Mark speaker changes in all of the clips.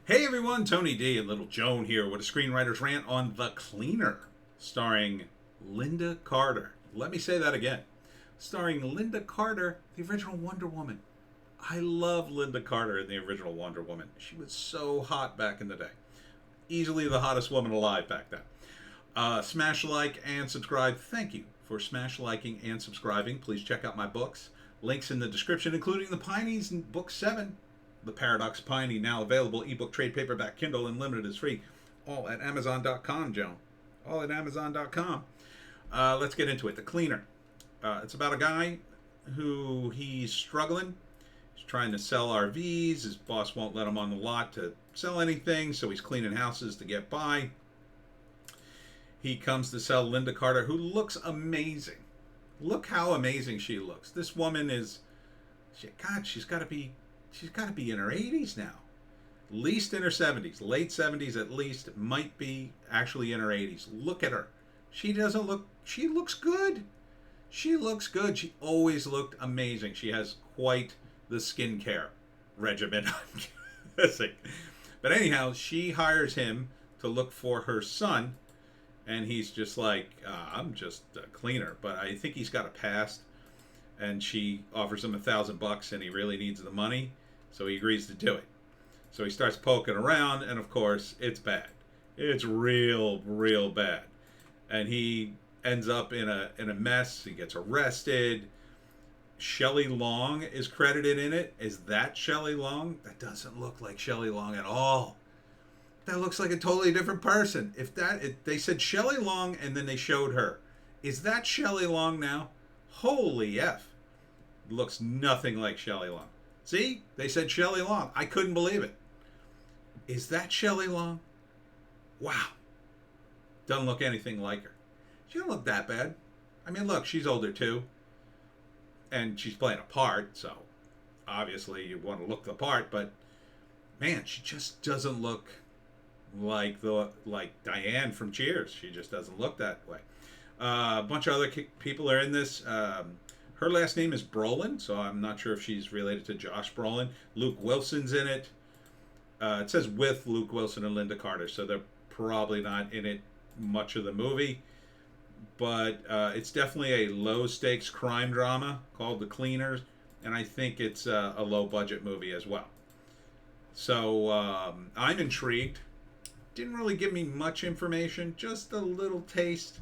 Speaker 1: Hey everyone, Tony D and Little Joan here with a screenwriter's rant on The Cleaner, starring Lynda Carter. Let me say that again. Starring Lynda Carter, the original Wonder Woman. I love Lynda Carter in the original Wonder Woman. She was so hot back in the day. Easily the hottest woman alive back then. Smash like and subscribe. Thank you for smash liking and subscribing. Please check out my books. Links in the description, including the Pineys in Book 7. The Paradox Piney, now available ebook, trade paperback, Kindle, and limited is free. All at Amazon.com, Joan. All at Amazon.com. Let's get into it. The Cleaner. It's about a guy who he's struggling. He's trying to sell RVs. His boss won't let him on the lot to sell anything, so he's cleaning houses to get by. He comes to sell Lynda Carter, who looks amazing. Look how amazing she looks. This woman is, God, she's got to be in her 80s now. Least in her 70s, late 70s at least, might be actually in her 80s. Look at her. She looks good. She looks good. She always looked amazing. She has quite the skincare regimen, I'm guessing. But anyhow, she hires him to look for her son, and he's just like, I'm just a cleaner. But I think he's got a past, and she offers him $1,000, and he really needs the money, so he agrees to do it. So he starts poking around, and of course, it's bad. It's real, real bad. And he ends up in a mess. He gets arrested. Shelley Long is credited in it. Is that Shelley Long? That doesn't look like Shelley Long at all. That looks like a totally different person. If they said Shelley Long and then they showed her, is that Shelley Long now? Holy F. Looks nothing like Shelley Long. See? They said Shelley Long. I couldn't believe it. Is that Shelley Long? Wow. Doesn't look anything like her. She don't look that bad. I mean, look, she's older too. And she's playing a part, so obviously you want to look the part, but man, she just doesn't look like Diane from Cheers. She just doesn't look that way. A bunch of other people are in this. Her last name is Brolin, so I'm not sure if she's related to Josh Brolin. Luke Wilson's in it. It says with Luke Wilson and Lynda Carter, so they're probably not in it much of the movie. But it's definitely a low-stakes crime drama called The Cleaners, and I think it's a low-budget movie as well. So I'm intrigued. Didn't really give me much information, just a little taste.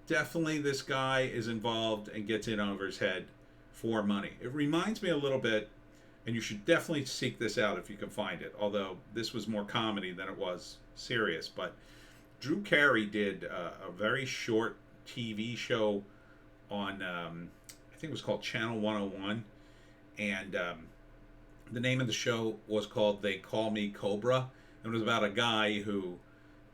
Speaker 1: Definitely this guy is involved and gets in over his head for money. It reminds me a little bit, and you should definitely seek this out if you can find it, although this was more comedy than it was serious. But Drew Carey did a very short TV show on, I think it was called Channel 101, and the name of the show was called They Call Me Cobra. It was about a guy who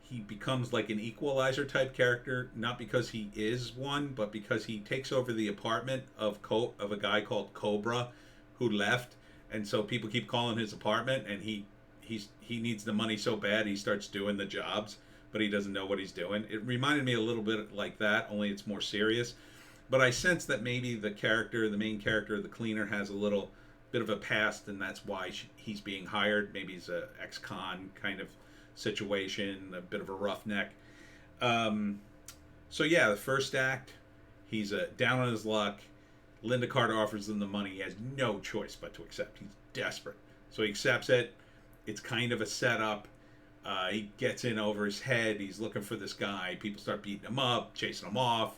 Speaker 1: he becomes like an equalizer type character, not because he is one, but because he takes over the apartment of a guy called Cobra who left, and so people keep calling his apartment, and he needs the money so bad he starts doing the jobs, but he doesn't know what he's doing. It reminded me a little bit like that, only it's more serious. But I sense that maybe the main character, the cleaner, has a little bit of a past, and that's why he's being hired. Maybe he's a ex-con kind of situation, a bit of a roughneck. So yeah, the first act, he's down on his luck. Lynda Carter offers him the money. He has no choice but to accept. He's desperate, so he accepts it. It's kind of a setup. He gets in over his head. He's looking for this guy. People start beating him up, chasing him off.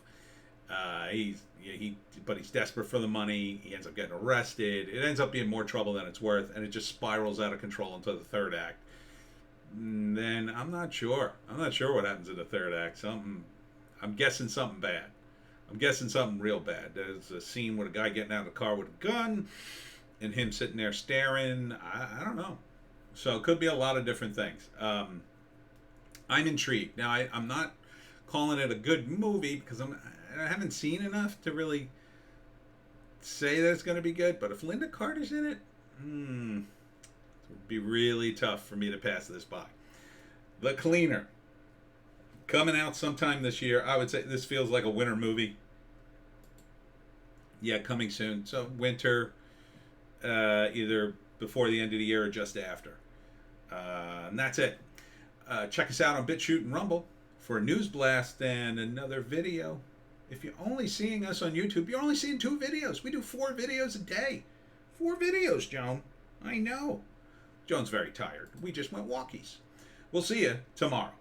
Speaker 1: But he's desperate for the money. He ends up getting arrested. It ends up being more trouble than it's worth, and it just spirals out of control into the third act. And then I'm not sure. I'm not sure what happens in the third act. I'm guessing something bad. I'm guessing something real bad. There's a scene with a guy getting out of the car with a gun, and him sitting there staring. I don't know. So it could be a lot of different things. I'm intrigued. Now, I'm not calling it a good movie because I haven't seen enough to really say that it's going to be good. But if Lynda Carter's in it, it would be really tough for me to pass this by. The Cleaner. Coming out sometime this year. I would say this feels like a winter movie. Yeah, coming soon. So winter, either before the end of the year or just after. And that's it. Check us out on Bitchute and Rumble for a news blast and another video. If you're only seeing us on YouTube, you're only seeing 2 videos. We do 4 videos a day. 4 videos, Joan. I know. Joan's very tired. We just went walkies. We'll see you tomorrow.